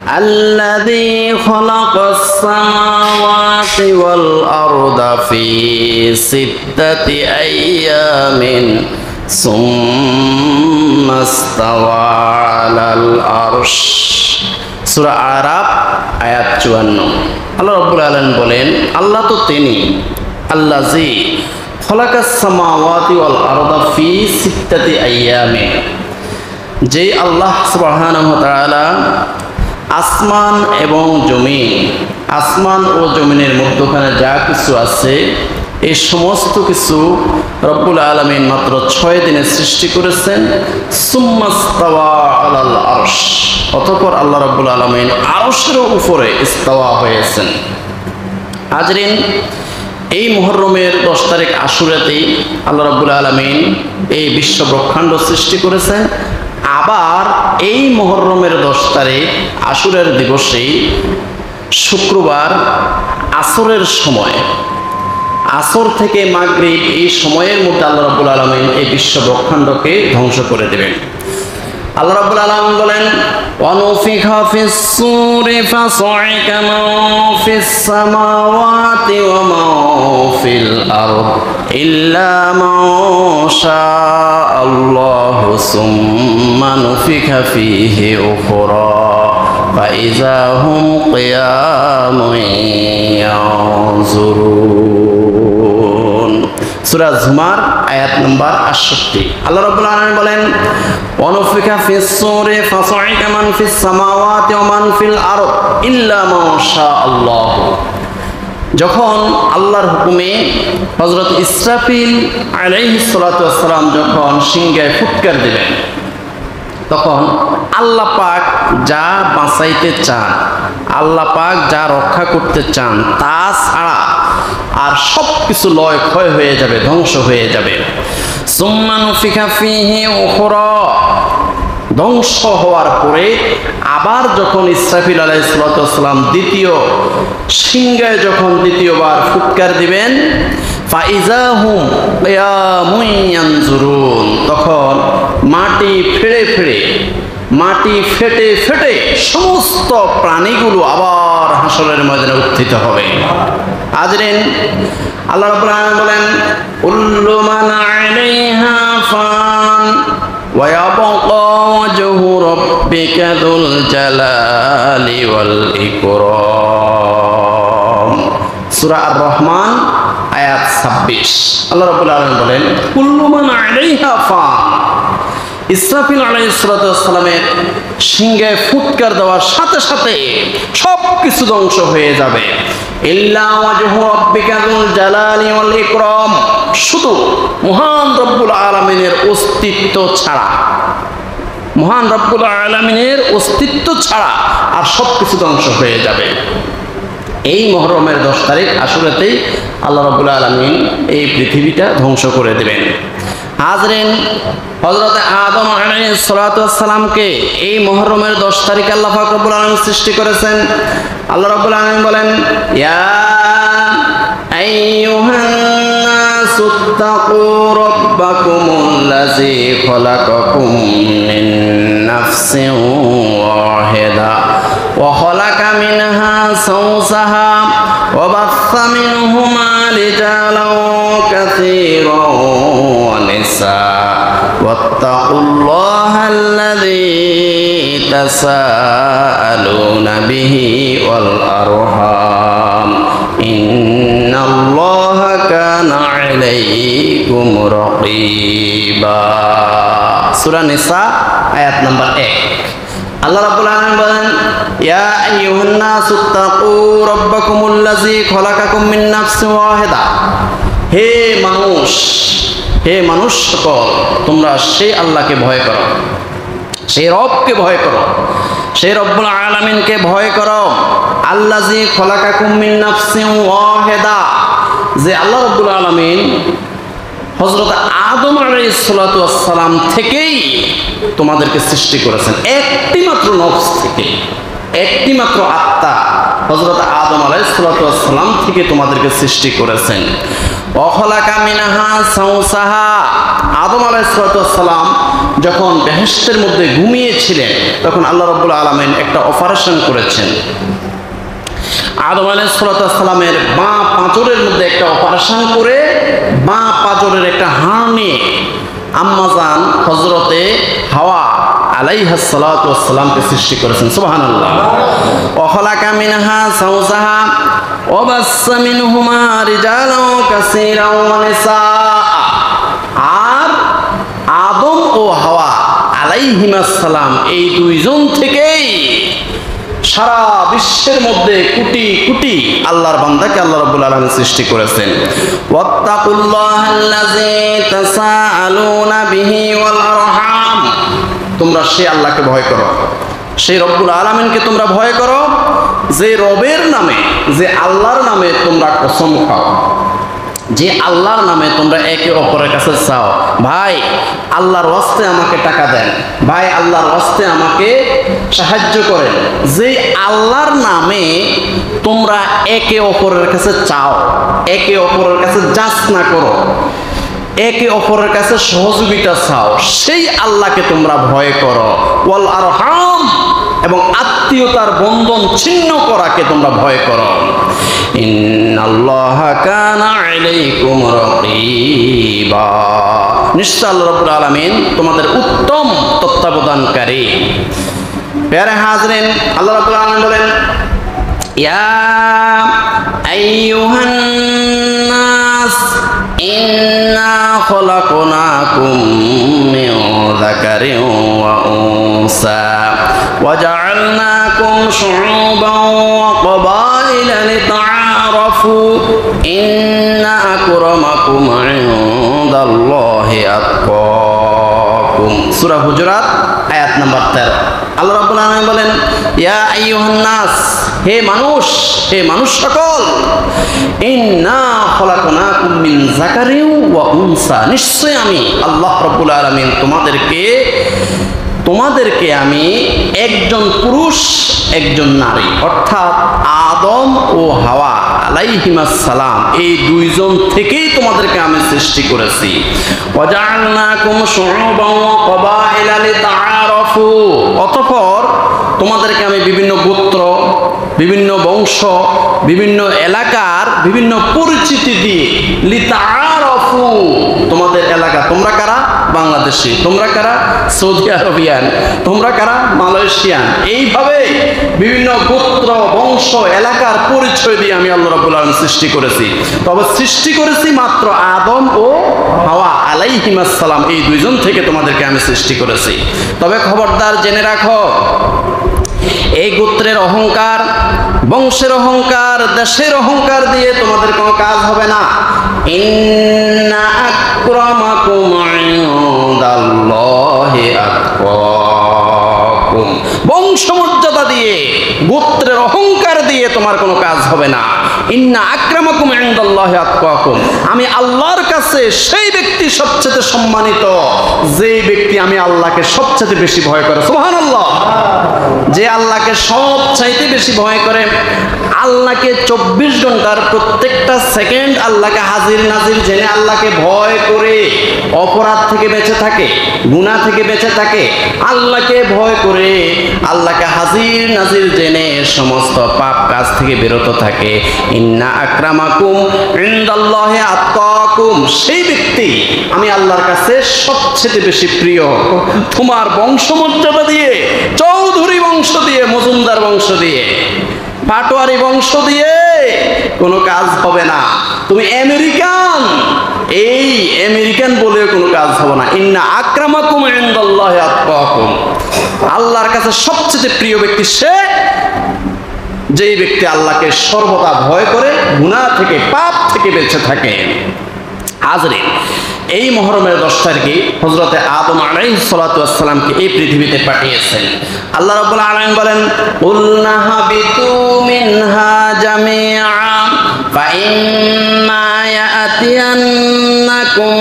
الذي خلق السماوات والأرض في 6 أيام ثم استوى على العرش সূরা আরাফ আয়াত 54 আল্লাহ রাব্বুল আলামিন বলেন আল্লাহ তো তিনি আল্লাযী খলাকাস সামাওয়াতি ওয়াল আরদা ফি 6 আইয়ামিন যে আল্লাহ সুবহানাহু ওয়া তাআলা আসমান এবং জমিন আসমান ও জমিনের মধ্যখানে যা কিছু আছে এই সমস্ত কিছু রব্বুল আলামিন মাত্র 6 দিনে সৃষ্টি করেছেন সুম্মাস্তাওয়া আলাল আরশ অতঃপর আল্লাহ রব্বুল আলামিন আরশের উপরে ইস্তাওয়া হয়েছেন। হাজরিন, এই মুহররমের 10 তারিখ আশুরাতেই আল্লাহ রব্বুল আলামিন এই বিশ্ব ব্রহ্মাণ্ড সৃষ্টি করেছেন। আবার এই মুহররমের 10 তারিখ আশুরার দিবসে শুক্রবার আসরের সময় আসর থেকে মাগরিব এই সময়ের মধ্যে আল্লাহ রাব্বুল আলামিন এই বিশ্ব ব্রহ্মাণ্ডকে ধ্বংস করে দেবেন। আল্লাহ রাব্বুল আলামিন বলেন ওয়ানুফিখা ফিস সূরি ফাসাইকা মান ফিস সামাওয়াতি ওয়া মান ফিল আরদ ইল্লা মান শাআল্লাহু সুম্মা নুফিখা ফীহি উখরা ফাইযা হুম কিয়ামুন ইয়ানজুরুন। সূরা জুমার আয়াত নম্বর 68। আল্লাহ রাব্বুল আলামিন বলেন ওয়ানুফিখা ফিস সূরি ফাসাইকা মান ফিস সামাওয়াতি ওয়া মান ফিল আরদ ইল্লা মা শাআল্লাহ। যখন আল্লাহর হুকুমে হযরত ইসরাফিল আলাইহিস সালাতু ওয়াস সালাম যখন সিংহায় ফুৎকার দিবেন তখন আল্লাহ পাক যা বাঁচাইতে চান আল্লাহ পাক যা রক্ষা করতে চান তা ছাড়া আর সব কিছু লয় ক্ষয় হয়ে যাবে, ধ্বংস হয়ে যাবে। সুম্মা নুফিখা ফীহি উখরা, ধ্বংস হওয়ার পরে আবার যখন ইসরাফিল আলাইহিস সালাতু ওয়াস সালাম দ্বিতীয় সিংহায় যখন দ্বিতীয়বার ফুৎকার দিবেন ফাইযা হুম কিয়ামুন ইয়ানজুরুন, তখন মাটি ফেটে ফেটে সমস্ত প্রাণীগুলো আবার হাসরের ময়দানে উত্থিত হবে। হাজরিন, আল্লাহ রাব্বুল আলামিন বলেন কুল্লু মান আলাইহা ফান ওয়া ইয়াবকা ওয়াজহু রাব্বিকা যুল জালালি ওয়াল ইকরাম। সূরা আর-রহমান আয়াত 26। আল্লাহ রাব্বুল আলামিন বলেন কুল্লু মান আলাইহা ফান, ইসরাফিল আলাইহিস সালাতু ওয়াস সালামের সিংহায় ফুৎকার দেওয়ার সাথে সাথে সব কিছু ধ্বংস হয়ে যাবে। ইল্লা ওয়াজহু রাব্বিকা যুল জালালি ওয়াল ইকরাম, শুধু মহান রব্বুল আলামিনের অস্তিত্ব ছাড়া, মহান রব্বুল আলামিনের অস্তিত্ব ছাড়া আর সব কিছু ধ্বংস হয়ে যাবে। এই মুহররমের 10 তারিখ আশুরাতেই আল্লাহ রাব্বুল আলামিন এই পৃথিবীটা ধ্বংস করে দেবেন। হাজরিন, হযরত আদম আলাইহিস সালাতু ওয়াস সালামকে এই মুহররমের 10 তারিখ আল্লাহ পাক রব্বুল আলামিন সৃষ্টি করেছেন। আল্লাহ রাব্বুল আলামিন বলেন ইয়া আইয়ুহান নাসুত্তাকু রাব্বাকুমুল্লাযী খালাকাকুম মিন নাফসিন ওয়াহিদা ওয়া খালাকা মিনহা যাওজাহা ওয়া বাথা মিনহুমা রিজালান কাসীরান ওয়া নিসা ওয়াত্তাকুল্লাহাল্লাযী তাসাআলুনা বিহি ওয়াল আরহাম ইন্নাল্লাহা কানা আলাইকুম রাকীবা। সূরা নিসা আয়াত নম্বর 1। আল্লাহ রাব্বুল আলামিন বলেন ইয়া আইয়ুহান নাসুত্তাকু রাব্বাকুমুল্লাযী খালাকাকুম মিন নাফসিন ওয়াহিদা, হে মানুষ সকল, তোমরা সেই আল্লাহকে ভয় করো, সেই রবকে ভয় করো, সেই রব্বুল আলামিনকে ভয় করো। আল্লাযী খালাকাকুম মিন নাফসিন ওয়াহিদা, যে আল্লাহ রব্বুল আলামিন হযরত আদম আলাইহিস সালাতু ওয়াস সালাম থেকেই তোমাদেরকে সৃষ্টি করেছেন, একটি মাত্র নফস থেকে, একটি মাত্র আত্মা হযরত আদম আলাইহিস সালাতু ওয়াস সালাম থেকে তোমাদেরকে সৃষ্টি করেছেন। ওয়াখালাকা মিনহা সাওসাহা, আদম আলাইহিস সালাম যখন বেহেশতের মধ্যে ঘুমিয়েছিলেন তখন আল্লাহ রাব্বুল আলামিন একটা অপারেশন করেছেন। আদম আলাইহিস সালামের বাঁ পাঁজরের মধ্যে একটা অপারেশন করে বাঁ পাঁজরের একটা হাড় নিয়ে আম্মাজান হযরতে হাওয়া আলাইহিস সালাতু ওয়াস সালামকে সৃষ্টি করেছেন। সুবহানাল্লাহ। ওয়াখালাকা মিনহা সাওসাহা ওয়া বাসসা মিনহুমা রিজালান কাসীরান ওয়া নিসা। আর আদম ও হাওয়া আলাইহিমাস সালাম এই দুইজন থেকেই সারা বিশ্বের মধ্যে কোটি কোটি আল্লাহর বান্দাকে আল্লাহ রাব্বুল আলামিন সৃষ্টি করেছেন। ওয়াত্তাকুল্লাহাল্লাযী তাসাআলুনা বিহি ওয়াল আরহাম, তোমরা সেই আল্লাহকে ভয় করো, সেই রব্বুল আলামিনকে তোমরা ভয় করো, যে রবের নামে, যে আল্লাহর নামে তোমরা কসম খাও, যে আল্লাহর নামে তোমরা একে অপরের কাছে চাও, ভাই আল্লাহর ওয়াস্তে আমাকে টাকা দেন, ভাই আল্লাহর ওয়াস্তে আমাকে সাহায্য করেন, যে আল্লাহর নামে তোমরা একে অপরের কাছে চাও, একে অপরের কাছে যাচনা করো, একে অপরের কাছে সহযোগিতা চাও, সেই আল্লাহকে তোমরা ভয় করো। ওয়াল আরহাম, এবং আত্মীয়তার বন্ধন ছিন্ন করাকে তোমরা ভয় করো। ইন্নাল্লাহা কানা আলাইকুম রাকিবা, নিশ্চয় আল্লাহ রাব্বুল আলামিন তোমাদের উত্তম তত্ত্বাবধানকারী। প্যারে হাজরিন, আল্লাহ রাব্বুল আলামিন বলেন, ইয়া আইয়ুহান নাস ইন্না খলাকনাকুম মিন যাকারিন ওয়া উনসা ওয়া জাআলনাকুম শুউবান ওয়া ক্বাবাইলা লিতাআরাফু ইন্না আকরামাকুম ইনদাল্লাহি আতকাকুম। সূরা হুজুরাত আয়াত নাম্বার 13। আল্লাহ রাব্বুল আলামিন বলেন, ইয়া আইয়ুহান নাস, হে মানুষ, হে মানুষ সকল, ইন্না খলাকনাকুম মিন যাকারিন ওয়া উনসা, নিশ্চয় আমি আল্লাহ রাব্বুল আলামিন তোমাদেরকে আমি একজন পুরুষ একজন নারী, অর্থাৎ আদম ও হাওয়া আলাইহিমাস সালাম এই দুইজন থেকেই তোমাদেরকে আমি সৃষ্টি করেছি। ওয়া জাআলনাকুম শুউবান ওয়া ক্বাবাইলা লিতাআরাফু, অতঃপর তোমাদেরকে আমি বিভিন্ন গোত্র, বিভিন্ন বংশ, বিভিন্ন এলাকার বিভিন্ন পরিচিতি দিয়ে লিতাআরাফু, তোমাদের এলাকা, তোমরা কারা বাংলাদেশি, তোমরা কারা সৌদি আরবিয়ান, তোমরা কারা মালয়েশিয়ান, এইভাবে বিভিন্ন গোত্র বংশ এলাকার পরিচয় দিয়ে আমি আল্লাহ রাব্বুল আলামিন সৃষ্টি করেছি। তবে সৃষ্টি করেছি মাত্র আদম ও হাওয়া আলাইহিমাস সালাম এই দুইজন থেকে তোমাদেরকে আমি সৃষ্টি করেছি। তবে খবরদার জেনে রাখো, এই গোত্রের অহংকার, বংশের অহংকার, দেশের অহংকার দিয়ে তোমাদের কোনো কাজ হবে না। ইন্না আকরামাকুম ইনদাল্লাহি আতকাকুম, বংশমর্যাদা দিয়ে, গোত্রের অহংকার দিয়ে তোমার কোনো কাজ হবে না। ইন্না আকরামাকুম ইনদাল্লাহি আতকাকুম, আমি আল্লাহর কাছে সেই ব্যক্তি সবচেয়ে সম্মানিত যে ব্যক্তি আমি আল্লাহকে সবচেয়ে বেশি ভয় করে। সুবহানাল্লাহ। যে আল্লাহকে সবচাইতে বেশি ভয় করে, আল্লাহকে 24 ঘন্টার প্রত্যেকটা সেকেন্ড আল্লাহকে হাজির নাজির জেনে আল্লাহকে ভয় করে অপরাধ থেকে বেঁচে থাকে, গুনাহ থেকে বেঁচে থাকে, আল্লাহকে ভয় করে আল্লাহকে হাজির নাজির জেনে সমস্ত পাপ কাজ থেকে বিরত থাকে, ইন্না আকরামাকুম ইনদাল্লাহি আতকাকুম, সেই ব্যক্তি আমি আল্লাহর কাছে সবচেয়ে বেশি প্রিয়। তোমার বংশমর্যাদা দিয়ে, চৌধুরী বংশ দিয়ে, মজুমদার বংশ দিয়ে, পাটোয়ারি বংশ দিয়ে কোনো কাজ হবে না। তুমি আমেরিকান, এই আমেরিকান বলেও কোনো কাজ হবে না। ইন্না আকরামাকুম ইনদাল্লাহি আতকাকুম, আল্লাহর কাছে সবচেয়ে প্রিয় ব্যক্তি সে যেই ব্যক্তি আল্লাহকে সর্বদা ভয় করে, গুনাহ থেকে, পাপ থেকে বেঁচে থাকে। হাজরিন, এই মুহররমের 10 তারিখে হযরতে আদম আলাইহিস সালাতু ওয়াস সালামকে এই পৃথিবীতে পাঠিয়েছেন। আল্লাহ রাব্বুল আলামিন বলেন, কুলনা হাবিতু মিনহা জামিআ ফাইম্মা ইয়াতিয়ান্নাকুম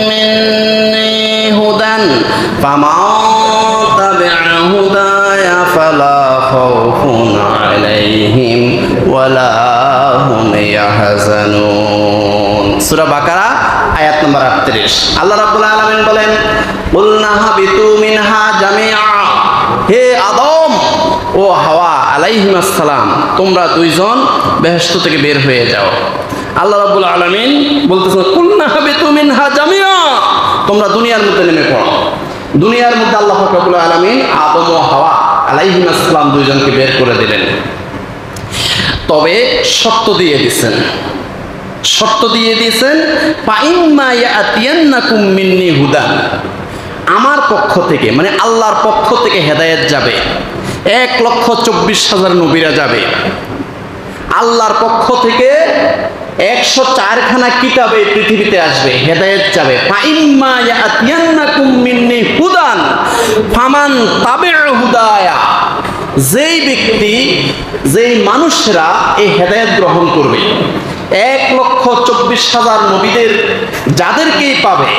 মিন্নি হুদান ফামান তাবিআ হুদায়া ফালা খাউফুন আলাইহিম ওয়ালা হুম ইয়াহজানুন। সূরা বাকারা আয়াত নম্বর 38। আল্লাহ রাব্বুল আলামিন বলেন, কুলনা হাবিতু মিনহা জামিআ, হে আদম ও হাওয়া আলাইহিস সালাম, তোমরা দুইজন বেহেশত থেকে বের হয়ে যাও। আল্লাহ রাব্বুল আলামিন বলতেছেন, কুলনা হাবিতু মিনহা জামিআ, তোমরা দুনিয়ার মধ্যে নেমে পড়ো। দুনিয়ার মধ্যে আল্লাহ রাব্বুল আলামিন আদম ও হাওয়া আলাইহিস সালাম দুইজনকে বের করে দিলেন। তবে শর্ত দিয়ে দিয়েছেন, ফাইম্মা ইয়াতিয়ান্নাকুম মিন্নি হুদান, আমার পক্ষ থেকে, মানে আল্লাহর পক্ষ থেকে হেদায়েত যাবে। 1,24,000 নবীরা যাবে। আল্লাহর পক্ষ থেকে 104খানা কিতাব এই পৃথিবীতে আসবে, হেদায়েত যাবে। ফাইম্মা ইয়াতিয়ান্নাকুম মিন্নি হুদান ফামান তাবিআ হুদায়া, যেই ব্যক্তি, যেই মানুষরা এই হেদায়েত গ্রহণ করবে, 1,24,000 নবীদের যাদেরকেই পাবে,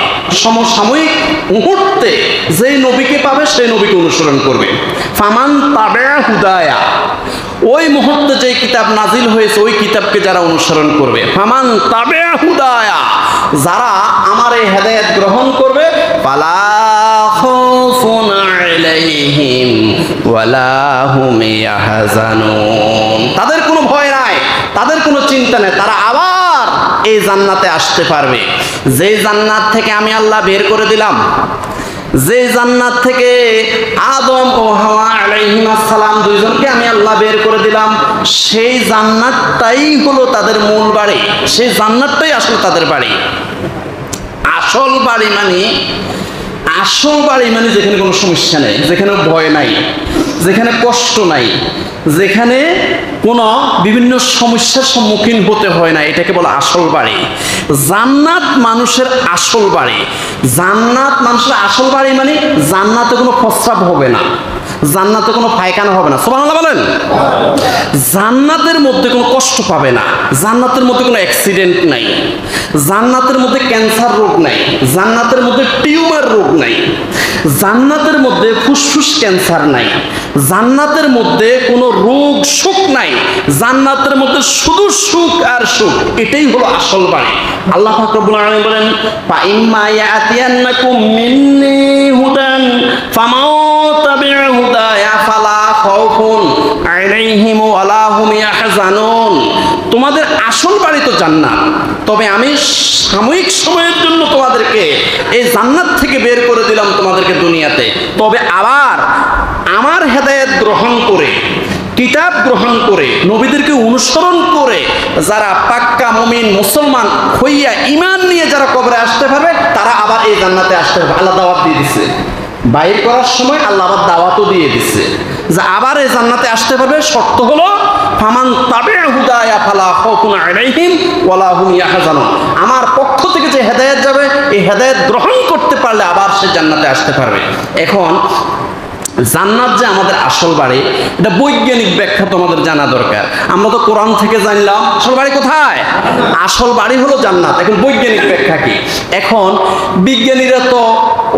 সমসাময়িক মুহূর্তে যেই নবীকে পাবে সেই নবীকে অনুসরণ করবে। ফামান তাবিআ হুদায়া, ওই মুহূর্তে যে কিতাব নাজিল হয়েছে ওই কিতাবকে যারা অনুসরণ করবে, ফামান তাবিআ হুদায়া, যারা আমার এই হেদায়েত গ্রহণ করবে, ফালা খাউফুন আলাইহিম ওয়ালা হুম ইয়াহজানুন, তাদের কোনো ভয় নাই, তাদের কোনো চিন্তা নেই, তারা আবার এই জান্নাতে আসতে পারবে। যে জান্নাত থেকে আমি আল্লাহ বের করে দিলাম, যে জান্নাত থেকে আদম ও হাওয়া আলাইহিস সালাম দুইজনকে আমি আল্লাহ বের করে দিলাম, সেই জান্নাতটাই হলো তাদের মূল বাড়ি, সেই জান্নাতটাই আসলে তাদের বাড়ি। আসল বাড়ি মানে যেখানে কোনো সমস্যা নেই, যেখানে ভয় নাই, যেখানে কষ্ট নাই, যেখানে কোনো বিভিন্ন সমস্যার সম্মুখীন হতে হয় না, এটাকে বলে আসল বাড়ি। জান্নাত মানুষের আসল বাড়ি। জান্নাত মানুষের আসল বাড়ি মানে জান্নাতে কোনো প্রস্রাব হবে না, জান্নাতে কোনো পায়খানা হবে না। সুবহানাল্লাহ বলেন। জান্নাতের মধ্যে কোনো কষ্ট পাবে না, জান্নাতের মধ্যে কোনো অ্যাক্সিডেন্ট নাই, জান্নাতের মধ্যে ক্যান্সার রোগ নাই, জান্নাতের মধ্যে টিউমার রোগ নাই, জান্নাতের মধ্যে ফুসফুস ক্যান্সার নাই, জান্নাতের মধ্যে কোনো রোগ সুখ নাই, জান্নাতের মধ্যে শুধু সুখ আর সুখ। এটাই হলো আসল বাড়ি। আল্লাহ পাক রব্বুল আলামিন বলেন, ফাইম্মা ইয়াতিয়ান্নাকুম মিন্নি হুদান ফামান তাবিআ হুদায়া ফালা খাউফুন আলাইহিম ওয়ালা হুম ইয়াহজানুন, তোমাদের আসল বাড়ি তো জান্নাত, তবে আমি সাময়িক সময়ের জন্য তোমাদেরকে এই জান্নাত থেকে বের করে দিলাম তোমাদেরকে দুনিয়াতে, তবে আবার আমার হেদায়েত গ্রহণ করে, কিতাব গ্রহণ করে, নবীদেরকে অনুসরণ করে যারা পাক্কা মুমিন মুসলমান হইয়া ঈমান নিয়ে যারা কবরে আসতে পারবে, তারা আবার এই জান্নাতে আসতে পারবে। আল্লাহ দাওয়াত দিয়ে দিছে, বাইর করার সময় আল্লাহ আবার দাওয়াতও দিয়ে দিছে যে আবার এই জান্নাতে আসতে পারবে। শর্ত হলো ফামান তাবিআ হুদায়া ফালা খাউফুন আলাইহিম ওয়ালা হুম ইয়াহজানুন, আমার পক্ষ থেকে যে হেদায়েত যাবে, এই হেদায়েত গ্রহণ করতে পারলে আবার সে জান্নাতে আসতে পারবে। এখন জান্নাত যে আমাদের আসল বাড়ি, এটা বৈজ্ঞানিক ব্যাখ্যা তো আমাদের জানা দরকার। আমরা তো কোরআন থেকে জানলাম আসল বাড়ি কোথায়, আসল বাড়ি হলো জান্নাত। এখন বৈজ্ঞানিক ব্যাখ্যা কি? এখন বিজ্ঞানীরা তো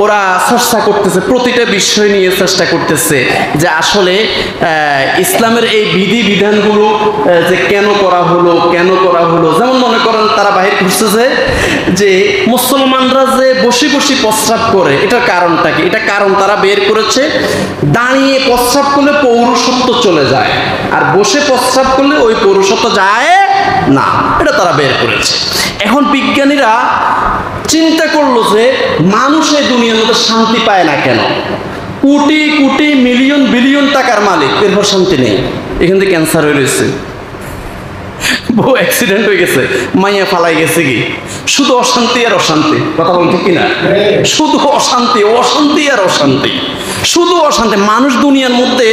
ওরা চেষ্টা করতেছে, প্রতিটা বিষয় নিয়ে চেষ্টা করতেছে যে আসলে ইসলামের এই বিধি বিধানগুলো যে কেন করা হলো। যেমন মনে করেন তারা বাহির করতেছে যে মুসলমানরা যে বসে বসে প্রস্রাব করে, এটার কারণটা কি? এটা কারণ তারা বের করেছে, দাঁড়িয়ে প্রস্রাব করলে পৌরুষত্ব চলে যায়, আর বসে প্রস্রাব করলে ওই পৌরুষত্ব যায় না, এটা তারা বের করেছে। এখন বিজ্ঞানীরা চিন্তা করলো যে মানুষ এই দুনিয়ার মধ্যে শান্তি পায় না কেন? কোটি কোটি মিলিয়ন বিলিয়ন টাকার মালিক, এরপর শান্তি নেই। এখান থেকে ক্যান্সার হয়ে রয়েছে, বউ অ্যাক্সিডেন্ট হয়ে গেছে, মাইয়া ফালাই গেছে, কি শুধু অশান্তি আর অশান্তি। কথা বলতে কি না, শুধু অশান্তি আর অশান্তি, শুধু অশান্তি। মানুষ দুনিয়ার মধ্যে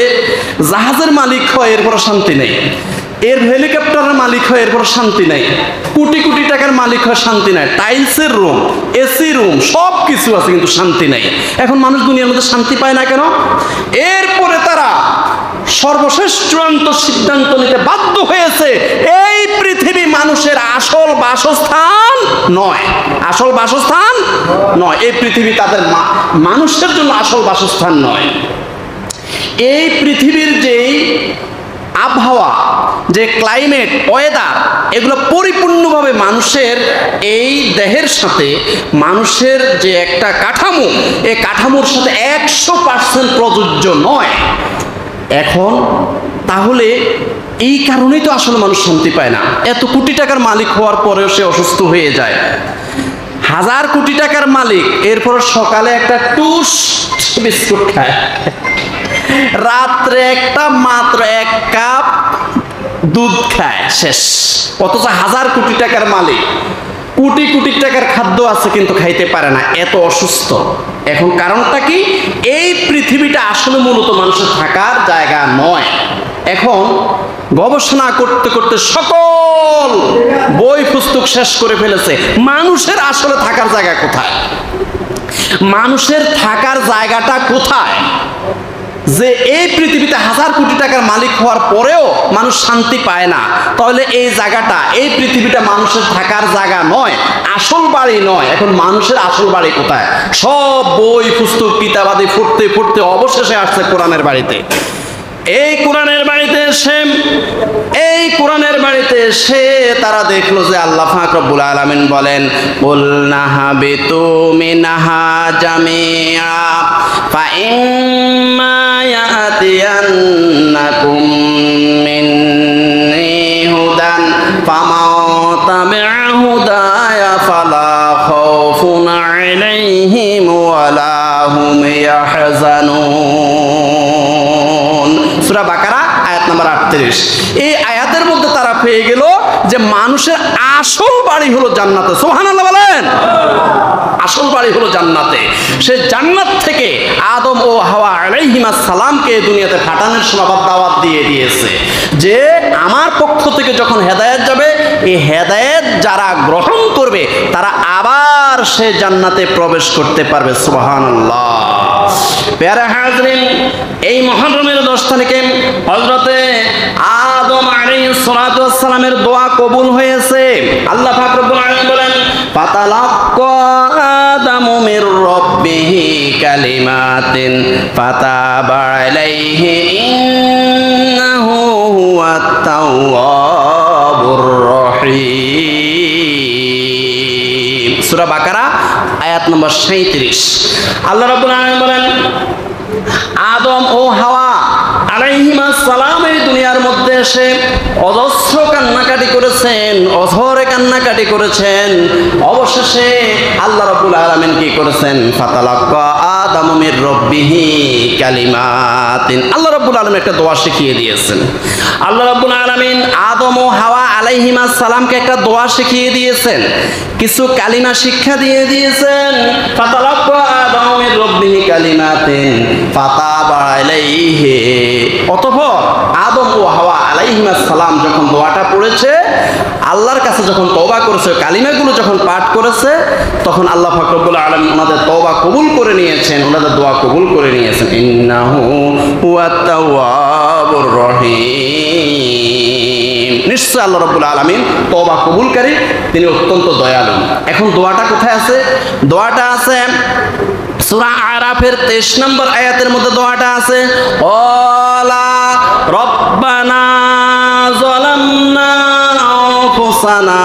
জাহাজের মালিক হয়, এরপর শান্তি নেই। এর হেলিকপ্টারের মালিক হয়, এরপর শান্তি নাই। কোটি কোটি টাকার মালিক হয়, শান্তি নাই। টাইলসের রুম, এসি রুম, সব কিছু আছে, কিন্তু শান্তি নাই। এখন মানুষ দুনিয়ার মধ্যে শান্তি পায় না কেন? এরপরে তারা সর্বশেষ চূড়ান্ত সিদ্ধান্ত নিতে বাধ্য হয়েছে, এই পৃথিবী মানুষের আসল বাসস্থান নয়, আসল বাসস্থান নয়। এই পৃথিবী তাদের মানুষের জন্য আসল বাসস্থান নয়। এই পৃথিবীর যেই আবহাওয়া, যে ক্লাইমেট, ওয়েদার, এগুলো পরিপূর্ণভাবে মানুষের এই দেহের সাথে, মানুষের যে একটা কাঠামো, এই কাঠামোর সাথে 100% প্রযোজ্য নয়। এখন তাহলে এই কারণেই তো আসলে মানুষ শান্তি পায় না। এত কোটি টাকার মালিক হওয়ার পরেও সে অসুস্থ হয়ে যায়। 1000 কোটি টাকার মালিক, এরপর সকালে একটা টুস্ট বিস্কুট খায়, রাত্রে মাত্র 1 কাপ দুধ খায়, শেষ। অথচ 1000 কোটি টাকার মালিক, কোটি কোটি টাকার খাদ্য আছে কিন্তু খাইতে পারে না, এত অসুস্থ। এখন কারণটা কি? এই পৃথিবীটা আসলে মূলত মানুষের থাকার জায়গা নয়। এখন গবেষণা করতে করতে সকল বই পুস্তক শেষ করে ফেলেছে, মানুষের আসলে থাকার জায়গা কোথায়, মানুষের থাকার জায়গাটা কোথায়, যে এই পৃথিবীতে 1000 কোটি টাকার মালিক হওয়ার পরেও মানুষ শান্তি পায় না। তাহলে এই জায়গাটা, এই পৃথিবীটা মানুষের থাকার জায়গা নয়, আসল বাড়ি নয়। এখন মানুষের আসল বাড়ি কোথায়? সব বই পুস্তক কিতাবাদি পড়তে পড়তে অবশেষে আসছে কোরআনের বাড়িতে। এই কোরআনের বাড়িতে এসে তারা দেখলো যে আল্লাহ পাক রব্বুল আলামিন বলেন, কুল নাহাবিতু মিনহা জামিআ ফাইম্মা ইয়াতিয়ান্নাকুম মিন্নি হুদান ফামান তাবিআ হুদায়া ফালা খাউফুন আলাইহিম ওয়ালা হুম ইয়াহজানুন। সূরা বাকারা আয়াত নাম্বার 38। এই আয়াতের মধ্যে তারা পেয়ে গেল যে মানুষের আসল বাড়ি হলো জান্নাতে। সুবহানাল্লাহ বলেন। আসল বাড়ি হলো জান্নাতে। সে জান্নাত থেকে আদম ও হাওয়া আলাইহিমাস সালামকে দুনিয়াতে পাঠানোর সময় দাওয়াত দিয়ে দিয়েছে যে আমার পক্ষ থেকে যখন হেদায়েত যাবে, এই হেদায়েত যারা গ্রহণ করবে তারা আবার সে জান্নাতে প্রবেশ করতে পারবে। সুবহানাল্লাহ। প্যারা হাজরিন, এই মুহররমের 10 তারিখে হযরতে আদম আলাইহিস সালাতু ওয়াস সালামের দোয়া কবুল হয়েছে। আল্লাহ পাক রব্বুল আলামিন বলেন, ফাতালাক্কা আদামু মির রাব্বিহি কালিমাতিন ফাতাবা আলাইহি ইন্নাহু হুয়াত তাওয়াবুর রহিম। সূরা বাকারা আয়াত নম্বর 37। আল্লাহ রাব্বুল আলামিন বলেন, আদম ও হাওয়া আলাইহিমাস সালাম এই দুনিয়ার মধ্যে এসে অজস্র কান্নাকাটি করেছেন, অঝরে কান্নাকাটি করেছেন। অবশেষে আল্লাহ রাব্বুল আলামিন কি করেছেন? ফাতালাক্কা আদামু মির রাব্বিহি কালিমাতিন। আল্লাহ রাব্বুল আলামিন একটা দোয়া শিখিয়ে দিয়েছেন। আল্লাহ রাব্বুল আলামিন আদম ও হাওয়া আলাইহিমাস সালামকে একটা দোয়া শিখিয়ে দিয়েছেন, কিছু কালিমা শিক্ষা দিয়ে দিয়েছেন। ফাতালাক্কা আদামু মির রাব্বিহি কালিমাতিন ফাতাবা আলাইহি। অতঃপর আদম ও হাওয়া আলাইহিমাস সালাম যখন দোয়াটা পড়েছে, আল্লাহর কাছে যখন তওবা করেছে, কালিমাগুলো যখন পাঠ করেছে, তখন আল্লাহ পাক রব্বুল আলামিন ওনাদের তওবা কবুল করে নিয়েছেন, ওনাদের দোয়া কবুল করে নিয়েছেন। ইন্নাহু হুয়াত তাওয়াবুর রহিম। নিশ্চয় আল্লাহ রাব্বুল আলামিন তওবা কবুলকারী, তিনি অত্যন্ত দয়ালু। এখন দোয়াটা কোথায় আছে? দোয়াটা আছে সূরা আরাফের 23 নম্বর আয়াতের মধ্যে দোয়াটা আছে, ওয়ালা রব্বানা যালামনা আনফুসানা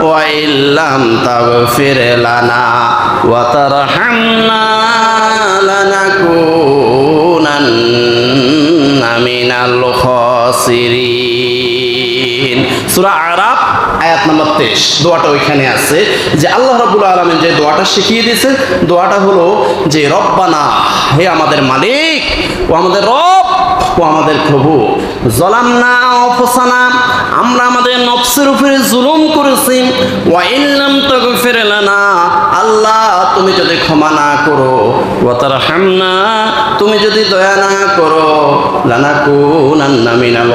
ওয়া ইল্লাম তাগফির লানা ওয়া তারহামনা লানাকুনান্না মিনাল খাসিরিন। সূরা আরাফ আয়াত নম্বর 23। দোয়াটা ওইখানে আছে যে আল্লাহ রাব্বুল আলামিন যে দোয়াটা শিখিয়ে দিয়েছেন, দোয়াটা হলো যে রব্বানা, হে আমাদের মালিক, ও আমাদের রব, ও আমাদের প্রভু, যালামনা আনফুসানা, আমরা আমাদের নফসের উপরে জুলুম করেছি, ওয়া ইল্লাম তাগফির লানা, আল্লাহ তুমি যদি ক্ষমা না করো, ওয়া তারহামনা, তুমি যদি দয়া না করো, লানাকুনান্না মিনাল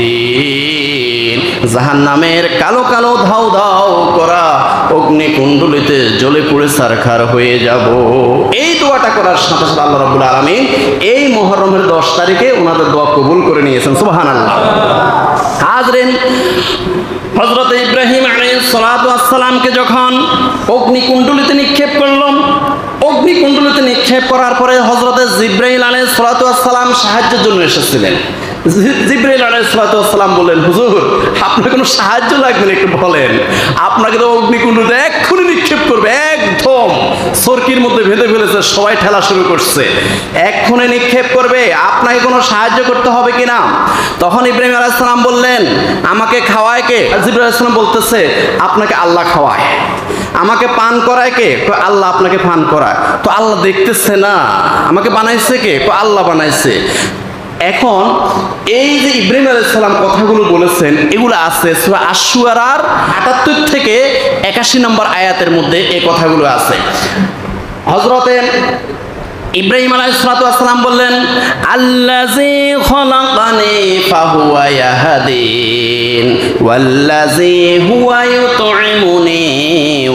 খাসিরিন, জাহান্নামের কালো কালো ধাও ধাও করা অগ্নিকুণ্ডলিতে জ্বলে পুড়ে ছারখার হয়ে যাব। এই দোয়াটা করার সাথে সাথে আল্লাহ রাব্বুল আলামিন এই মুহররমের 10 তারিখে ওনাদের দোয়া কবুল করে নিয়েছেন। সুবহানাল্লাহ। হাজরিন, হযরত ইব্রাহিম আলাইহিস সালাতু ওয়াস সালামকে যখন অগ্নিকুণ্ডলিতে নিক্ষেপ করলাম, অগ্নিকুণ্ডলিতে নিক্ষেপ করার পরে হযরত জিবরাইল আলাইহিস সালাতু ওয়াস সালাম সাহায্যের জন্য এসেছিলেন। জিবরাইল আলাইহিস সালাম বললেন, হুজুর আপনার কোনো সাহায্য লাগবে না, একটু বলেন। আপনাকে তো অগ্নিকুণ্ডতে এক্ষুনি নিক্ষেপ করবে, একদম সরকির মধ্যে বেঁধে ফেলেছে, সবাই ঠেলা শুরু করছে, এক্ষুনি নিক্ষেপ করবে, আপনাকে কোনো সাহায্য করতে হবে কিনা? তখন ইব্রাহিম আলাইহিস সালাম বললেন, আমাকে খাওয়ায় কে? জিবরাইল আলাইহিস সালাম বলতেছে, আপনাকে আল্লাহ খাওয়ায়। আমাকে পান করায় কে? আল্লাহ আপনাকে পান করায়। তো আল্লাহ দেখতেছে না, আমাকে বানাইছে কে? আল্লাহ বানাইছে। এখন এই যে ইব্রাহিম আলাইহিস সালাম কথাগুলো বলেছেন, এগুলো আছে সূরা আশ-শুআরার ৭৮ থেকে ৮১ নম্বর আয়াতের মধ্যে এই কথাগুলো আছে। হযরতে ইব্রাহিম আলাইহিস সালাম বললেন, আল্লাযী খলাকানি ফাহুয়া ইয়াহদিন ওয়াল্লাযী হুয়া ইউতঈমুনি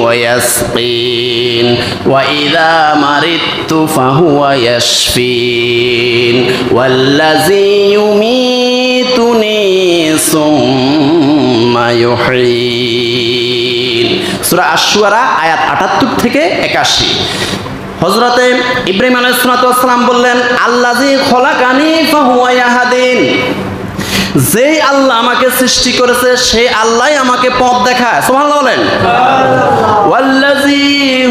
ওয়া ইয়াসকিন ওয়া ইযা মারিদতু ফাহুয়া ইয়াশফিন ওয়াল্লাযী ইউমীতুনি সুম্মা ইউহয়ীন। সূরা আশ-শুআরা আয়াত ৭৮ থেকে ৮১। হযরতে ইব্রাহিম আলাইহিস সালাম বললেন, আল্লাযী খলাকানি ফাহুয়া ইয়াহদিন, যেই আল্লাহ আমাকে সৃষ্টি করেছে সেই আল্লাহই আমাকে পথ দেখায়। সুবহানাল্লাহ বলেন। ওয়াল্লাযী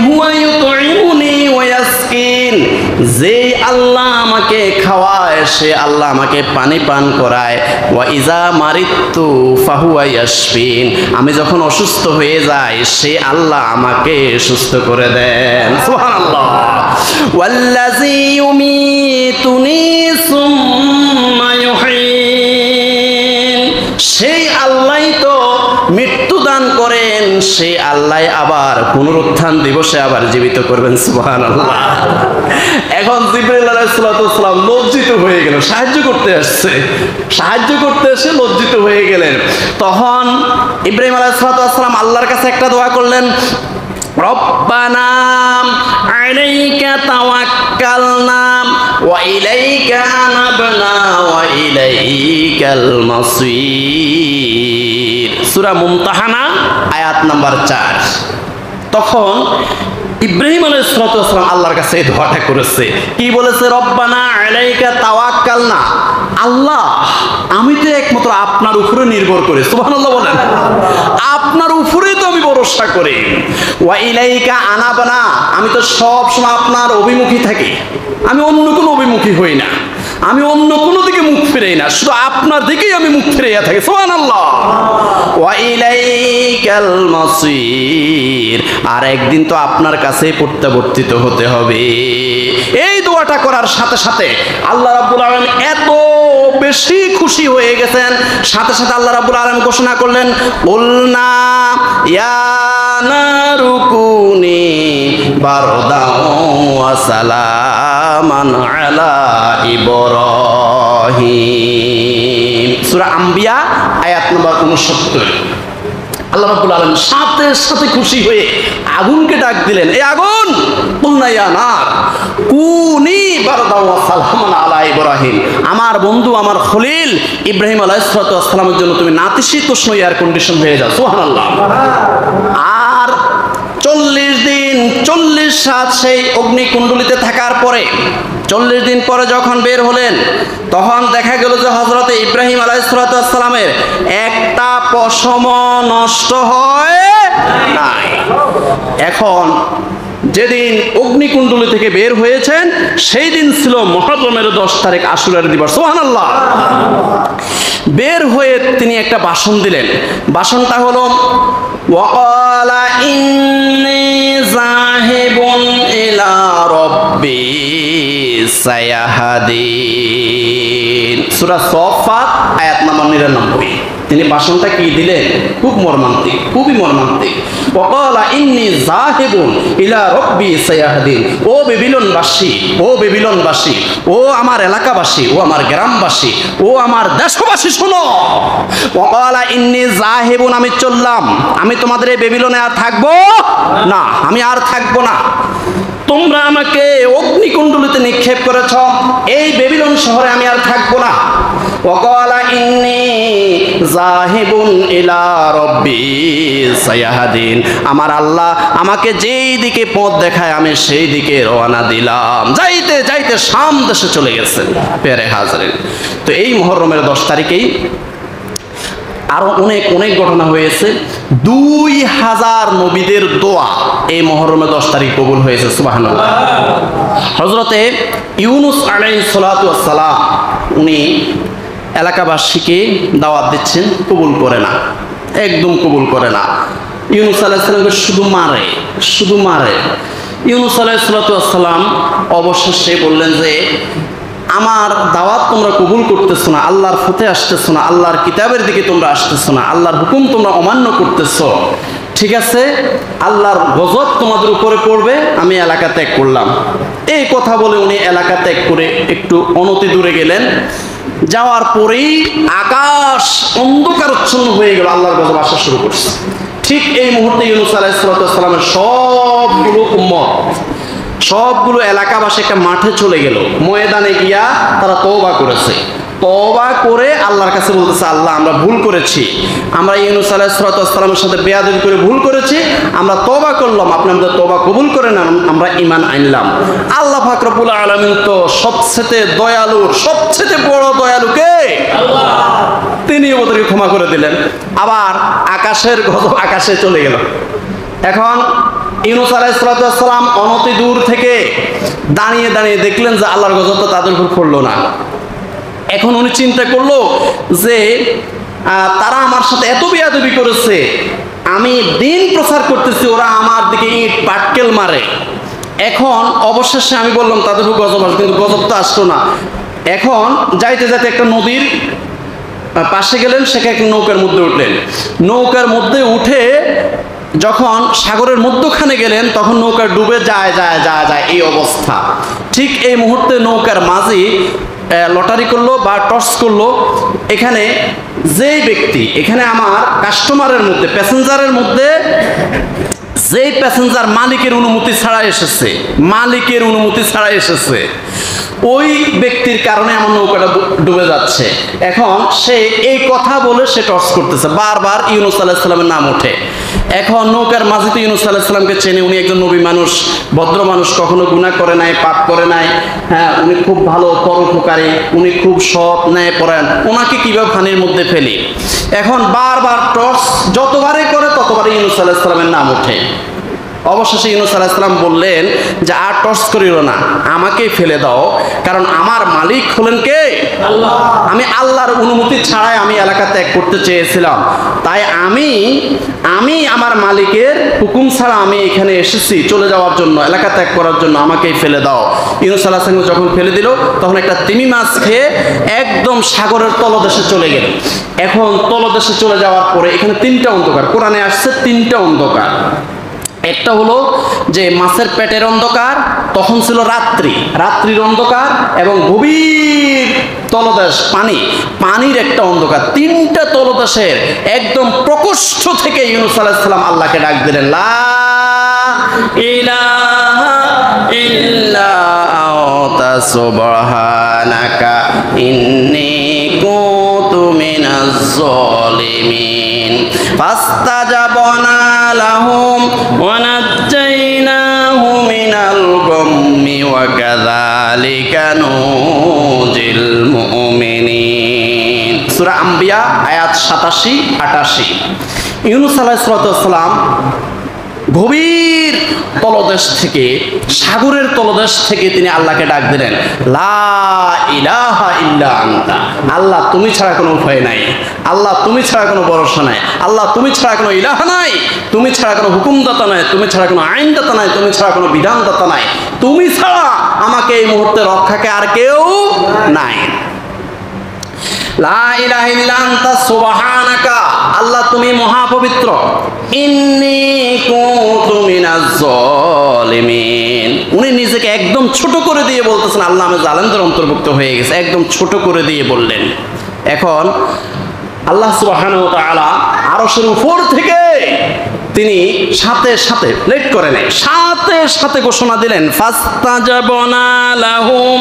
হুয়া ইউতঈমুনি ওয়া ইয়াসকিন, যেই আল্লাহ আমাকে খাওয়ায় সেই আল্লাহ আমাকে পানি পান করায়। ওয়া ইযা মারিদতু ফাহুয়া ইয়াশফিন, আমি যখন অসুস্থ হয়ে যাই সেই আল্লাহ আমাকে সুস্থ করে দেন। সুবহানাল্লাহ। ওয়াল্লাযী ইউমীতুনি সুম্মা ইউহয়ীন, সেই আল্লাহই তো মৃত্যু দান করেন, সেই আল্লাহ আবার পুনরুত্থান দিবসে আবার জীবিত করবেন। সুবহানাল্লাহ। এখন জিবরাইল আলাইহিস সালাম লজ্জিত হয়ে গেলেন, সাহায্য করতে এসে লজ্জিত হয়ে গেলেন। তখন ইব্রাহিম আলাইহিস সালাম আল্লাহর কাছে একটা দোয়া করলেন, রব্বানা আলাইকা তাওয়াক্কালনা ওয়া ইলাইকা আনাবনা ওয়া ইলাইকাল মাসীর। সূরা মুমতাহানা আয়াত নাম্বার ৪। তখন ইব্রাহিম আলাইহিস সালাম আল্লাহর কাছে এই দোয়াটা করেছে। কি বলেছে? রব্বানা আলাইকা তাওয়াক্কালনা, আল্লাহ আমি তো একমাত্র আপনার উপরে নির্ভর করি। সুবহানাল্লাহ বলেন। আপনার উপরেই তো আমি ভরসা করি। ওয়া ইলাইকা আনাবনা, আমি তো সব সময় আপনার অভিমুখী থাকি, আমি অন্য কোনো অভিমুখী হই না, আমি অন্য কোনো দিকে মুখ ফিরাই না, শুধু আপনার দিকেই আমি মুখ ফিরাইয়া থাকি। সুবহানাল্লাহ। ওয়া ইলাইকাল মাসীর, আর একদিন তো আপনার কাছে প্রত্যাবর্তিত হতে হবে। এই দোয়াটা করার সাথে সাথে আল্লাহ রাব্বুল আলামিন এত বেশি খুশি হয়ে গেছেন, সাথে সাথে আল্লাহ রাব্বুল আলামিন ঘোষণা করলেন, কুলনা ইয়া নারু কুনি বারদাও ওয়া সালামান আলা ইব্রাহিম। সূরা আম্বিয়া আয়াত নম্বর 69। আল্লাহ রাব্বুল আলামিন সাথে সাথে খুশি হয়ে আগুনকে ডাক দিলেন, এই আগুন, কুলনা ইয়া নার কুনি বারদাও ওয়া সালামান আলা ইব্রাহিম, আমার বন্ধু আমার খলিল ইব্রাহিম আলাইহিস সালামের জন্য তুমি নাতিশীতোষ্ণ এয়ার কন্ডিশন হয়ে যাও। সুবহানাল্লাহ। আর 40 দিন 40 রাত সেই অগ্নিকুণ্ডলিতে থাকার পরে 40 দিন পরে যখন বের হলেন, তখন দেখা গেল যে হযরতে ইব্রাহিম আলাইহিস সালামের একটা পশম নষ্ট হয় নাই। এখন যেদিন অগ্নিকুণ্ডলী থেকে বের হয়েছেন সেই দিন ছিল মুহররমের 10 তারিখ, আশুরার দিবস। সুবহানাল্লাহ। বের হয়ে তিনি একটা ভাষণ দিলেন। ভাষণটা হলো, ওয়াকালা ইন্নী যাহিবুন ইলা রাব্বি সায়াহাদিন। সূরা সাফফাত আয়াত নম্বর 99। তিনি ভাষণটা কি দিলেন? খুব মর্মান্তিক, খুবই মর্মান্তিক। ওয়াকালা ইন্নী যাহিবুন ইলা রাব্বি সায়াহাদিন। ও বেবিলনবাসী, ও বেবিলনবাসী, ও আমার এলাকাবাসী, ও আমার গ্রামবাসী, ও আমার দেশবাসী, শোনো। ওয়াকালা ইন্নী যাহিবুন, আমি চললাম, আমি তোমাদের এই বেবিলনে আর থাকবো না, আমি আর থাকবো না। তোমরা আমাকে অগ্নিকুণ্ডলিতে নিক্ষেপ করেছ, এই বেবিলন শহরে আমি আর থাকবো না। ওয়াকালা ইন্নী যাহিবুন ইলা রাব্বি সায়াহদিন। আমার আল্লাহ আমাকে যেই দিকে পথ দেখায় আমি সেই দিকে রওনা দিলাম। যাইতে যাইতে শাম দেশে চলে গেছেন। পেরে হাজরিন, তো এই মুহররমের 10 তারিখেই আরো অনেক অনেক ঘটনা হয়েছে। 2000 নবীদের দোয়া এই মুহররমের 10 তারিখ কবুল হয়েছে। সুবহানাল্লাহ। হযরতে ইউনুস আলাইহিস সালাতু ওয়াস সালাম উনি এলাকাবাসীকে দাওয়াত দিচ্ছেন, কবুল করে না, একদম কবুল করে না। ইউনুস আলাইহিস সালামকে শুধু মারে। ইউনুস আলাইহিস সালাতু ওয়াস সালাম অবশেষে বললেন যে আমার দাওয়াত তোমরা কবুল করতেছো না, আল্লাহর পথে আসতেছো না, আল্লাহর কিতাবের দিকে তোমরা আসতেছো না, আল্লাহর হুকুম তোমরা অমান্য করতেছো, ঠিক আছে আল্লাহর গজব তোমাদের উপরে পড়বে, আমি এলাকা ত্যাগ করলাম। এই কথা বলে উনি এলাকা ত্যাগ করে একটু অনতি দূরে গেলেন। যাওয়ার পরেই আকাশ অন্ধকারচ্ছন্ন হয়ে গেল, আল্লাহর গজব আসা শুরু করছে। ঠিক এই মুহূর্তে ইউনুস আলাইহিস সালামের সবগুলো উম্মত, সবগুলো এলাকাবাসী একটা মাঠে চলে গেল। ময়দানে গিয়া তারা তওবা করেছে। তওবা করে আল্লাহর কাছে বলতেছে, আল্লাহ আমরা ভুল করেছি, আমরা ইউনুস আলাইহিস সালামের সাথে বেয়াদবি করে ভুল করেছি, আমরা তওবা করলাম, আপনি আমাদের তওবা কবুল করেন, আমরা ঈমান আনলাম। আল্লাহ পাক রব্বুল আলামিন তো সবচেয়ে দয়ালু, সবচেয়ে বড় দয়ালু কে? আল্লাহ। তিনি ওদেরকে ক্ষমা করে দিলেন। আবার আকাশের গজব আকাশে চলে গেল। এখন ইউনুস আলাইহিস সালাম অনতি দূর থেকে দাঁড়িয়ে দাঁড়িয়ে দেখলেন যে আল্লাহর গজব তো তাদের উপর পড়লো না। এখন উনি চিন্তা করলো যে তারা আমার সাথে এত বেয়াদবি করেছে, আমি দিন প্রচার করতেছি, ওরা আমার দিকে ইট পাটকেল মারে। এখন অবশেষে আমি বললাম তাদের উপর গজব আসবে, কিন্তু গজব তো আসলো না। এখন যাইতে যাইতে একটা নদীর পাশে গেলেন, সেখানে একটা নৌকার মধ্যে উঠলেন। নৌকার মধ্যে উঠে যখন সাগরের মধ্যখানে গেলেন তখন নৌকা ডুবে যায় এই অবস্থা। ঠিক এই মুহূর্তে নৌকার মাঝি লটারি করলো বা টস করলো, এখানে যেই ব্যক্তি, এখানে আমার কাস্টমারের মধ্যে, প্যাসেঞ্জারের মধ্যে যেই প্যাসেঞ্জার মালিকের অনুমতি ছাড়া এসেছে, ওই ব্যক্তির কারণে আমার নৌকাটা ডুবে যাচ্ছে। এখন সে এই কথা বলে সে টস করতেছে, বারবার ইউনুস আলাইহিস সালামের নাম ওঠে। এখন নৌকার মাঝি তো ইউনুস আলাইহিস সালামকে চেনে, উনি একজন নবী মানুষ, ভদ্র মানুষ, কখনো গুনাহ করে নাই, পাপ করে নাই, হ্যাঁ উনি খুব ভালো পরোপকারী, উনি খুব সৎ ন্যায়পরায়ণ, ওনাকে কিভাবে পানির মধ্যে ফেলি। এখন বারবার টস যতবারই করে ততবারই ইউনুস আলাইহিস সালামের নাম ওঠে। অবশেষে ইউনুস আলাইহিস সালাম বললেন যে আর টর্চ করিল না, আমাকেই ফেলে দাও, কারণ আমার মালিক হলেন কে? আল্লাহ। আমি আল্লাহর অনুমতি ছাড়াই আমি এলাকা ত্যাগ করতে চেয়েছিলাম, তাই আমি আমার মালিকের হুকুম ছাড়া আমি এখানে এসেছি চলে যাওয়ার জন্য, এলাকা ত্যাগ করার জন্য, আমাকেই ফেলে দাও। ইউনুস আলাইহিস সালাম যখন ফেলে দিল তখন একটা তিমি মাছ খেয়ে একদম সাগরের তলদেশে চলে গেল। এখন তলদেশে চলে যাওয়ার পরে এখানে 3টা অন্ধকার, কোরআনে আসছে 3টা অন্ধকার। একটা হলো যে মাছের পেটের অন্ধকার, তখন ছিল রাত্রির অন্ধকার, এবং গভীর তলদেশ পানির একটা অন্ধকার। 3টা তলদেশের একদম প্রকোষ্ঠ থেকে ইউনুস আলাইহিস সালাম আল্লাহকে ডাক দিলেন, লা ইলাহা ইল্লা আনতা সুবহানাকা ইন্নী কুনতু মিনাজ জালিমিন। ফাস্তাজাবনা লাহুম ওয়া নাজ্জাইনাহু মিনাল গাম্মি ওয়া কাযালিকা নুজিল মুমিনিন। সূরা আম্বিয়া আয়াত 87-88। ইউনুস আলাইহিস সালাম গভীর তলদেশ থেকে, সাগরের তলদেশ থেকে তিনি আল্লাহকে ডাক দিলেন, লা ইলাহা ইল্লা আনতা, আল্লাহ তুমি ছাড়া কোনো উপায় নাই, আল্লাহ তুমি ছাড়া কোনো ভরসা নাই, আল্লাহ তুমি ছাড়া কোনো ইলাহা নাই, তুমি ছাড়া কোনো হুকুমদাতা নাই, তুমি ছাড়া কোনো আইনদাতা নাই, তুমি ছাড়া কোনো বিধানদাতা নাই, তুমি ছাড়া আমাকে এই মুহূর্তে রক্ষাকে আর কেউ নাই। লা ইলাহা ইল্লা আনতা সুবহানাকা, আল্লাহ তুমি মহাপবিত্র, ইন্নী কুনতু মিনাজ জালিমিন। উনি নিজেকে একদম ছোট করে দিয়ে বলতেছেন, আল্লাহ আমি জালেমদের অন্তর্ভুক্ত হয়ে গেছে, একদম ছোট করে দিয়ে বললেন। এখন আল্লাহ সুবহানাহু ওয়া তাআলা আরশের উপর থেকে তিনি সাথে সাথে লেট করে নাই, সাথে সাথে ঘোষণা দিলেন ফাস্তাজাবনা লাহুম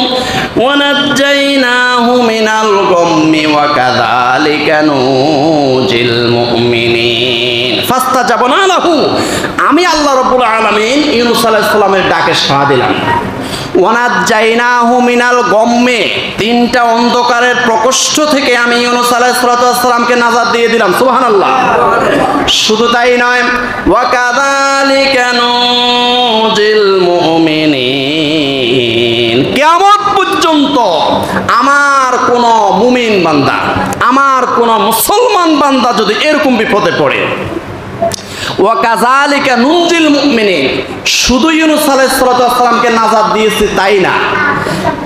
ওয়া নাজ্জাইনাহু মিনাল গাম্মি ওয়া কাযালিকা নুজিল মুমিনিন। ফাস্তাজাবনা লাহু, আমি আল্লাহ রাব্বুল আলামিন ইউনূস আলাইহিস সালামের ডাকে সাড়া দিলাম। ওয়া নাজ্জাইনাহু মিনাল গাম্মি, তিনটা অন্ধকারের প্রকোষ্ঠ থেকে আমি ইউনূস আলাইহিস সালামকে নাজাত দিয়ে দিলাম। সুবহানাল্লাহ। শুধু তাই নয়, ওয়া কাযালিকা নুজিল মুমিনিন, কিয়ামত পর্যন্ত আমার কোন মুমিন বান্দা, আমার কোন মুসলমান বান্দা যদি এরকম বিপদে পড়ে, ওয়া কাযালিকা নুজিল মুমিনিন, শুধু ইউনূস আলাইহিস সালামকে নাজাত দিয়েছি তাই না,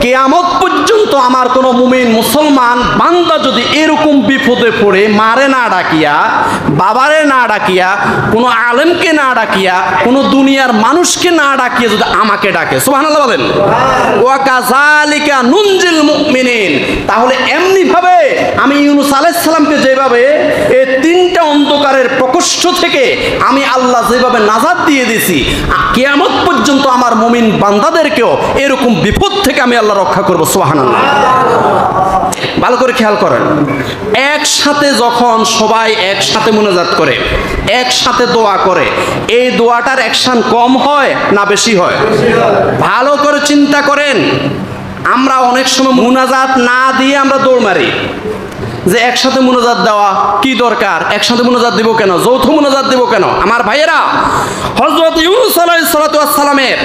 কিয়ামত পর্যন্ত আমার কোন মুমিন মুসলমান বান্দা যদি এরকম বিপদে পড়ে মারে না ডাকিয়া, বাবারে না ডাকিয়া, কোনো আলেমকে না ডাকিয়া, কোনো দুনিয়ার মানুষকে না ডাকিয়া যদি আমাকে ডাকে, সুবহানাল্লাহ বলেন, ওয়া কাযালিকা নুনজিল মুমিনিন, তাহলে এমনি ভাবে আমি ইউনূস আলাইহিস সালামকে যেভাবে এই তিনটা অন্ধকারের প্রকোষ্ঠ থেকে আমি আল্লাহ যেভাবে নাজাত দিয়ে দিয়েছি, কিয়ামত পর্যন্ত আমার মুমিন বান্দাদেরকেও এরকম বিপদ থেকে আমি আল্লাহ রক্ষা করব। সুবহানাল্লাহ। ভালো করে খেয়াল করেন, একসাথে যখন সবাই একসাথে মুনাজাত করে, একসাথে দোয়া করে, এই দোয়াটার অ্যাকশন কম হয় না বেশি হয়? ভালো করে চিন্তা করেন। আমরা অনেক সময় মুনাজাত না দিয়ে আমরা দৌড় মারি যে একসাথে মুনাজাত দেওয়া কি দরকার, একসাথে মুনাজাত দিব কেন, যৌথ মুনাজাত দিব কেন? আমার ভাইয়েরা, হযরত ইউনূস আলাইহিস সালামের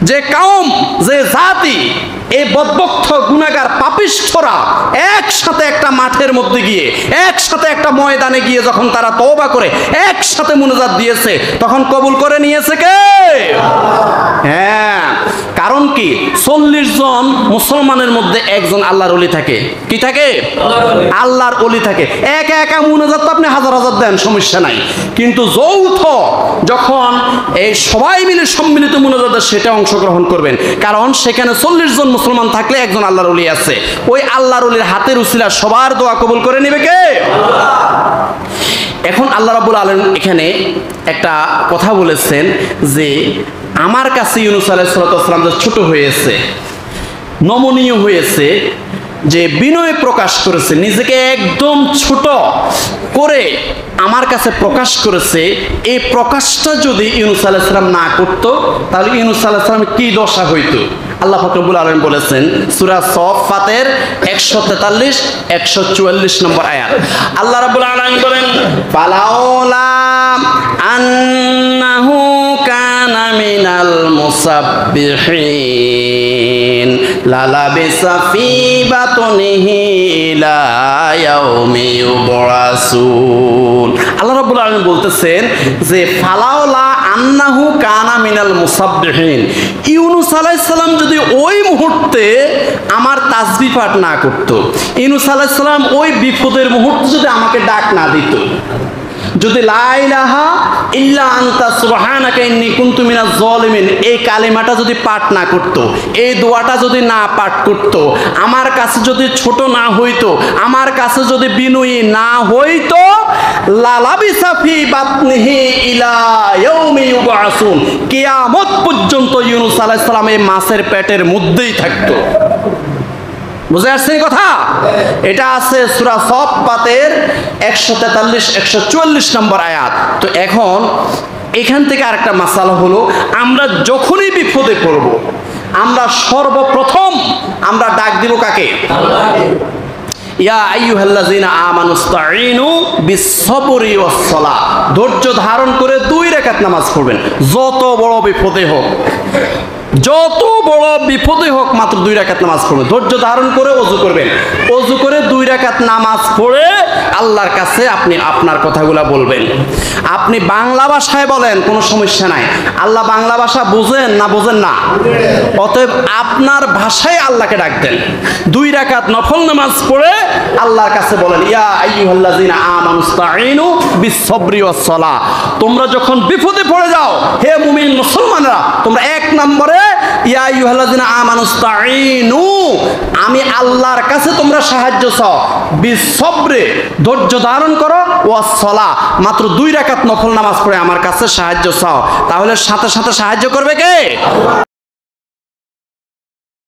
যে কওম, যে জাতি, এই বদবক্ত গুনাহগার পাপিষ্ঠরা একসাথে একটা মাঠের মধ্যে গিয়ে, একসাথে একটা ময়দানে গিয়ে যখন তারা তওবা করে একসাথে মুনাজাত দিয়েছে, তখন কবুল করে নিয়েছে কে? হ্যাঁ, কারণ কি 40 জন মুসলমানের মধ্যে একজন আল্লাহর ওলি থাকে। কি থাকে? আল্লাহর ওলি থাকে। একা একা মুনাজাত তো আপনি হাজার হাজার দেন, সমস্যা নাই, কিন্তু যৌথ যখন এই সবাই মিলে সম্মিলিত মুনাজাতে সেটা অংশগ্রহণ করবেন, কারণ সেখানে 40 জন মুসলমান থাকলে একজন আল্লাহর ওলি আছে। ওই আল্লাহর ওলির হাতের উসিলা সবার দোয়া কবুল করে নেবে কে? এখন আল্লাহ রাব্বুল আলামিন এখানে একটা কথা বলেছেন যে আমার কাছে ইউনূস আলাইহিস সালাম যে ছোট হয়েছে, নমনীয় হয়েছে, যে বিনয় প্রকাশ করেছে, নিজেকে একদম ছোট করে আমার কাছে প্রকাশ করেছে, এই প্রকাশটা যদি ইউনূস আলাইহিস সালাম না করত, তাহলে ইউনূস আলাইহিস সালামের কি দশা হইতো? আল্লাহ পাক রব্বুল আলামিন বলেছেন সূরা সাফফাতের 143 144 নম্বর আয়াত। আল্লাহ রাব্বুল আলামিন বলেন, ফালাউলা আন্নাহু কানা মিনাল মুসাব্বিহিন লালাবিসা ফি বাতনিহি ইলা ইয়াউমি ইউবআসুন। আল্লাহ রাব্বুল আলামিন বলতেছেন যে ফালাউলা আন্নাহু কানা মিনাল মুসাব্বিহিন, ইউনূস আলাইহিস সালাম যদি ওই মুহূর্তে আমার তাসবিহ পাঠ না করত, ইউনূস আলাইহিস সালাম ওই বিপদের মুহূর্তে যদি আমাকে ডাক না দিত, যদি লা ইলাহা ইল্লা আনতা সুবহানাকা ইন্নী কুনতু মিনাজ জালিমিন এই কালিমাটা যদি পাঠ না করত, এই দোয়াটা যদি না পাঠ করত, আমার কাছে যদি ছোট না হইতো, আমার কাছে যদি বিনয়ী না হইতো, লালাবিসা ফি বাতনিহি ইলা ইয়াউমি ইউবআসুন, কিয়ামত পর্যন্ত ইউনূস আলাইহিস সালাম এই মাছের পেটের মধ্যেই থাকতো। বুঝে আসছে এই কথা? এটা আছে সূরা সাফফাতের 143 144 নম্বর আয়াত। তো এখন এখান থেকে আরেকটা মাসালা হলো, আমরা যখনই বিপদে পড়ব, আমরা সর্বপ্রথম আমরা ডাক দিব কাকে? আল্লাহকে। ইয়া আইয়ুহাল্লাযিনা আমানুস্তাঈনু বিস-সাবরি ওয়াস-সালাহ, ধৈর্য ধারণ করে 2 রাকাত নামাজ পড়বেন। যত বড় বিপদে হোক, যত বড় বিপদে হোক, মাত্র 2 রাকাত নামাজ পড়বেন। ধৈর্য ধারণ করে ওযু করবেন, ওযু করে 2 রাকাত নামাজ পড়ে আল্লাহর কাছে আপনি আপনার কথাগুলো বলবেন। আপনি বাংলা ভাষায় বলেন, কোনো সমস্যা নাই। আল্লাহ বাংলা ভাষা বুঝেন না বুঝেন না, অতএব আপনার ভাষায় আল্লাহকে ডাক দেন। 2 রাকাত নফল নামাজ পড়ে আল্লাহর কাছে বলেন, ইয়া আইয়ুহাল্লাযিনা আমানুস্তাঈনু বিস-সাবরি ওয়াস-সালাহ, তোমরা যখন বিপদে পড়ে যাও হে মুমিন মুসলমানরা, তোমরা 1 নম্বরে ইয়া আইয়ুহাল্লাযিনা আমানুস্তাঈনু, আমি আল্লাহর কাছে তোমরা সাহায্য চাও, বিসবরে, ধৈর্য ধারণ করো, ওয়াসসালাহ, মাত্র 2 রাকাত নফল নামাজ পড়ে আমার কাছে সাহায্য চাও, তাহলে সাথে সাথে সাহায্য করবে কে?